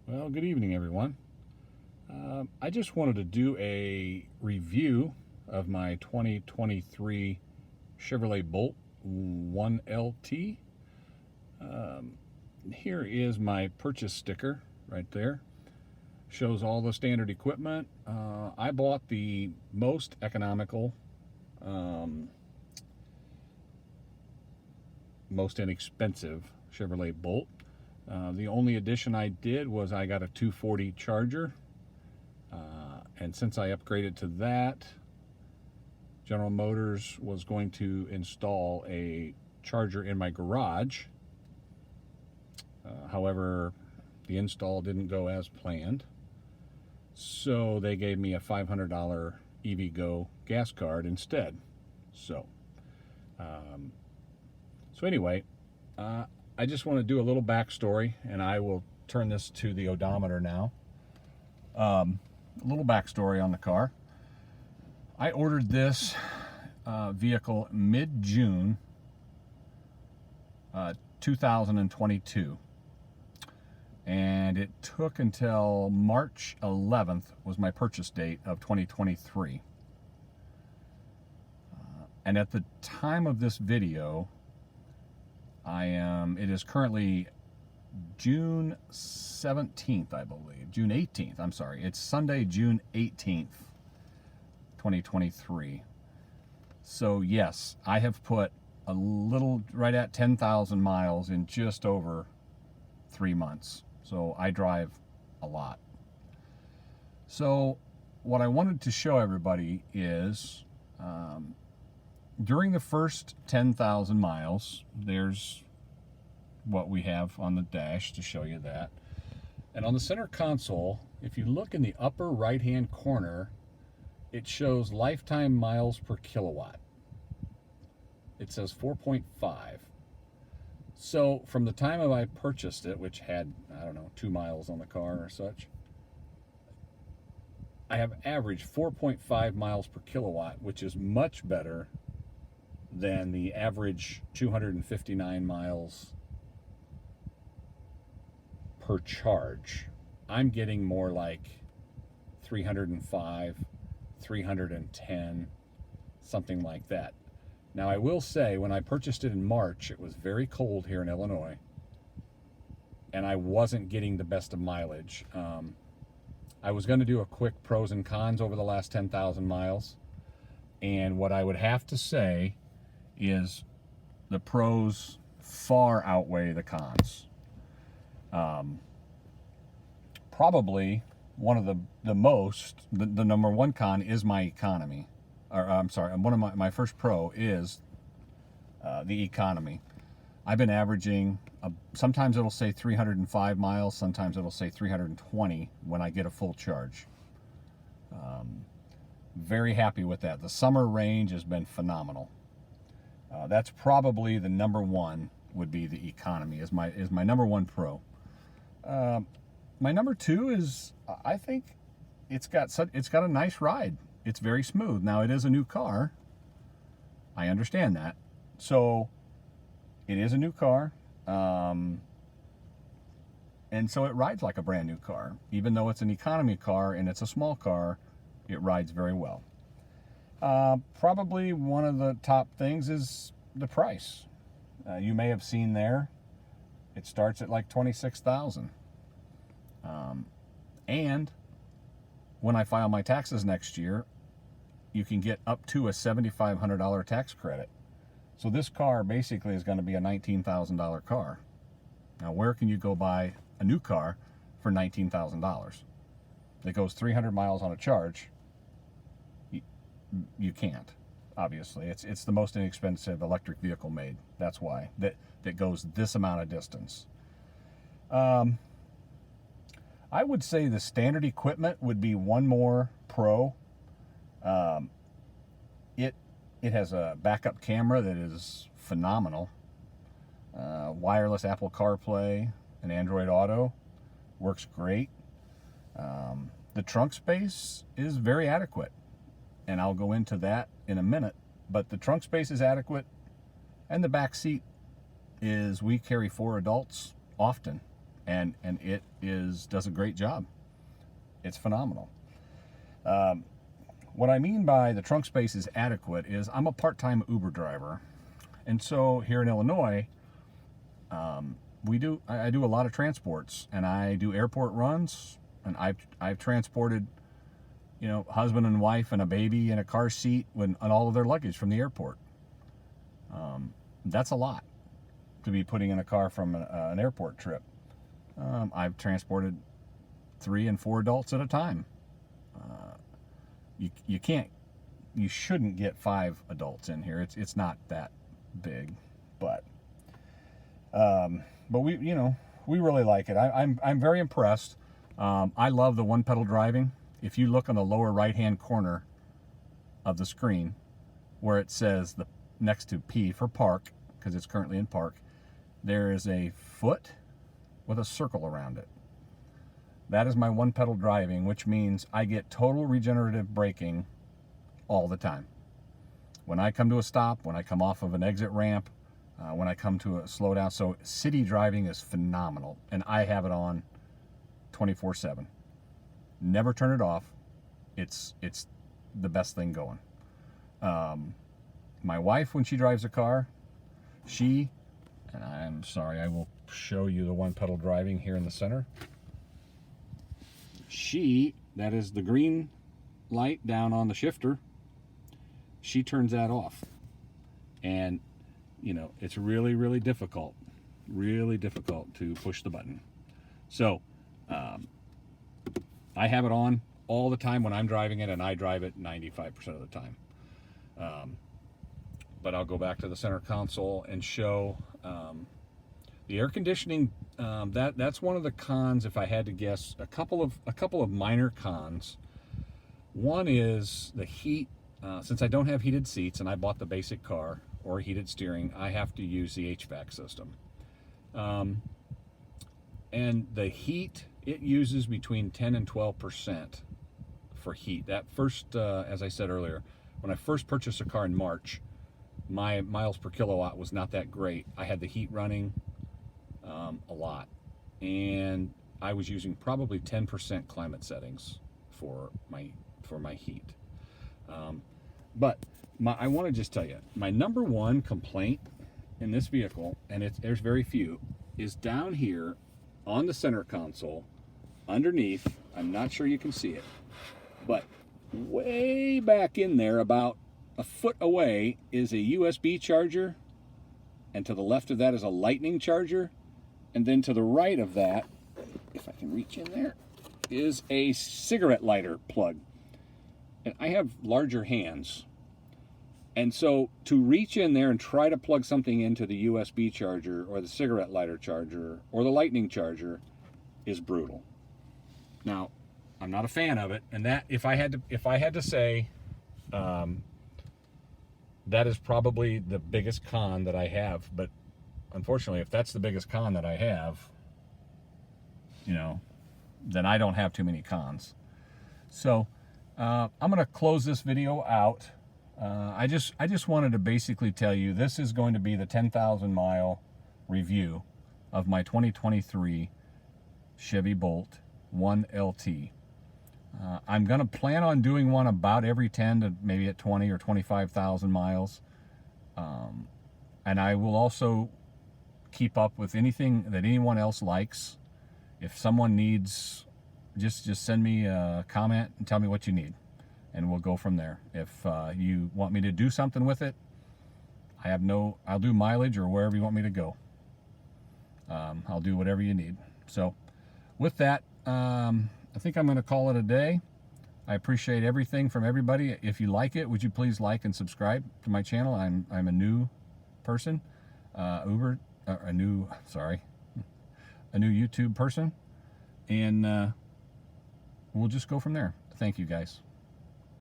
Well, good evening, everyone. I just wanted to do a review of my 2023 Chevrolet Bolt 1LT. Here is my purchase sticker right there. Shows all the standard equipment. I bought the most economical, most inexpensive Chevrolet Bolt. The only addition I did was I got a 240 charger, and since I upgraded to that, General Motors was going to install a charger in my garage. However, the install didn't go as planned, so they gave me a $500 EVgo gas card instead. So anyway, I just want to do a little backstory, and I will turn this to the odometer now. A little backstory on the car. I ordered this vehicle mid-June 2022, and it took until March 11th was my purchase date of 2023. And at the time of this video, it is currently June 17th, I believe. June 18th, I'm sorry. It's Sunday, June 18th, 2023. So yes, I have put a little, right at 10,000 miles in just over 3 months. So I drive a lot. So what I wanted to show everybody is, during the first 10,000 miles, there's what we have on the dash to show you that. And on the center console, if you look in the upper right-hand corner, it shows lifetime miles per kilowatt. It says 4.5. So from the time I purchased it, which had, I don't know, 2 miles on the car or such, I have averaged 4.5 miles per kilowatt, which is much better than the average 259 miles per charge. I'm getting more like 305, 310, something like that. Now I will say, when I purchased it in March, it was very cold here in Illinois, and I wasn't getting the best of mileage. I was going to do a quick pros and cons over the last 10,000 miles, and what I would have to say is the pros far outweigh the cons. Probably one of the number one con is my economy. Or I'm sorry, one of my first pro is the economy. I've been averaging, sometimes it'll say 305 miles, sometimes it'll say 320 when I get a full charge. Very happy with that. The summer range has been phenomenal. That's probably the number one, would be the economy is my number one pro. My number two is, I think it's got a nice ride. It's very smooth. Now, it is a new car. I understand that. So it is a new car, and so it rides like a brand new car. Even though it's an economy car and it's a small car, it rides very well. Probably one of the top things is the price. You may have seen there, it starts at like $26,000. And when I file my taxes next year, you can get up to a $7,500 tax credit. So this car basically is going to be a $19,000 car. Now, where can you go buy a new car for $19,000 that goes 300 miles on a charge? You can't, obviously. It's the most inexpensive electric vehicle made. That's why that goes this amount of distance. I would say the standard equipment would be one more pro. It has a backup camera that is phenomenal. Wireless Apple CarPlay and Android Auto works great. The trunk space is very adequate, and I'll go into that in a minute. But the trunk space is adequate, and the back seat is, we carry 4 adults often, and it does a great job. It's phenomenal. What I mean by the trunk space is adequate is I'm a part-time Uber driver, and so here in Illinois, I do a lot of transports, and I do airport runs, and I've transported, you know, husband and wife and a baby in a car seat and all of their luggage from the airport. That's a lot to be putting in a car from an airport trip. I've transported 3 and 4 adults at a time. You shouldn't get 5 adults in here. It's not that big, but we really like it. I'm very impressed. I love the one pedal driving. If you look on the lower right hand corner of the screen where it says next to P for park, because it's currently in park, there is a foot with a circle around it. That is my one pedal driving, which means I get total regenerative braking all the time. When I come to a stop, when I come off of an exit ramp, when I come to a slowdown. So city driving is phenomenal, and I have it on 24/7. Never turn it off. It's the best thing going. My wife, when she drives a car, and I'm sorry, I will show you the one pedal driving here in the center. That is the green light down on the shifter, she turns that off. And, you know, it's really, really difficult to push the button. So, I have it on all the time when I'm driving it, and I drive it 95% of the time. But I'll go back to the center console and show the air conditioning. That's one of the cons, if I had to guess. A couple of minor cons. One is the heat. Since I don't have heated seats and I bought the basic car or heated steering, I have to use the HVAC system. And the heat, it uses between 10 and 12% for heat. That first, as I said earlier, when I first purchased a car in March, my miles per kilowatt was not that great. I had the heat running a lot, and I was using probably 10% climate settings for my heat. But I want to just tell you, my number one complaint in this vehicle, and there's very few, is down here on the center console, underneath. I'm not sure you can see it, but way back in there, about a foot away, is a USB charger, and to the left of that is a lightning charger, and then to the right of that, if I can reach in there, is a cigarette lighter plug. And I have larger hands, and so to reach in there and try to plug something into the USB charger or the cigarette lighter charger or the lightning charger is brutal. Now, I'm not a fan of it, and that if I had to say, that is probably the biggest con that I have. But unfortunately, if that's the biggest con that I have, you know, then I don't have too many cons. So I'm going to close this video out. I just wanted to basically tell you this is going to be the 10,000 mile review of my 2023 Chevy Bolt 1LT. I'm going to plan on doing one about every 10 to maybe at 20 or 25,000 miles. And I will also keep up with anything that anyone else likes. If someone needs, just send me a comment and tell me what you need, and we'll go from there. If you want me to do something with it, I'll do mileage or wherever you want me to go. I'll do whatever you need. So with that, I think I'm going to call it a day. I appreciate everything from everybody. If you like it, would you please like and subscribe to my channel? I'm a new person, a new YouTube person, and we'll just go from there. Thank you, guys.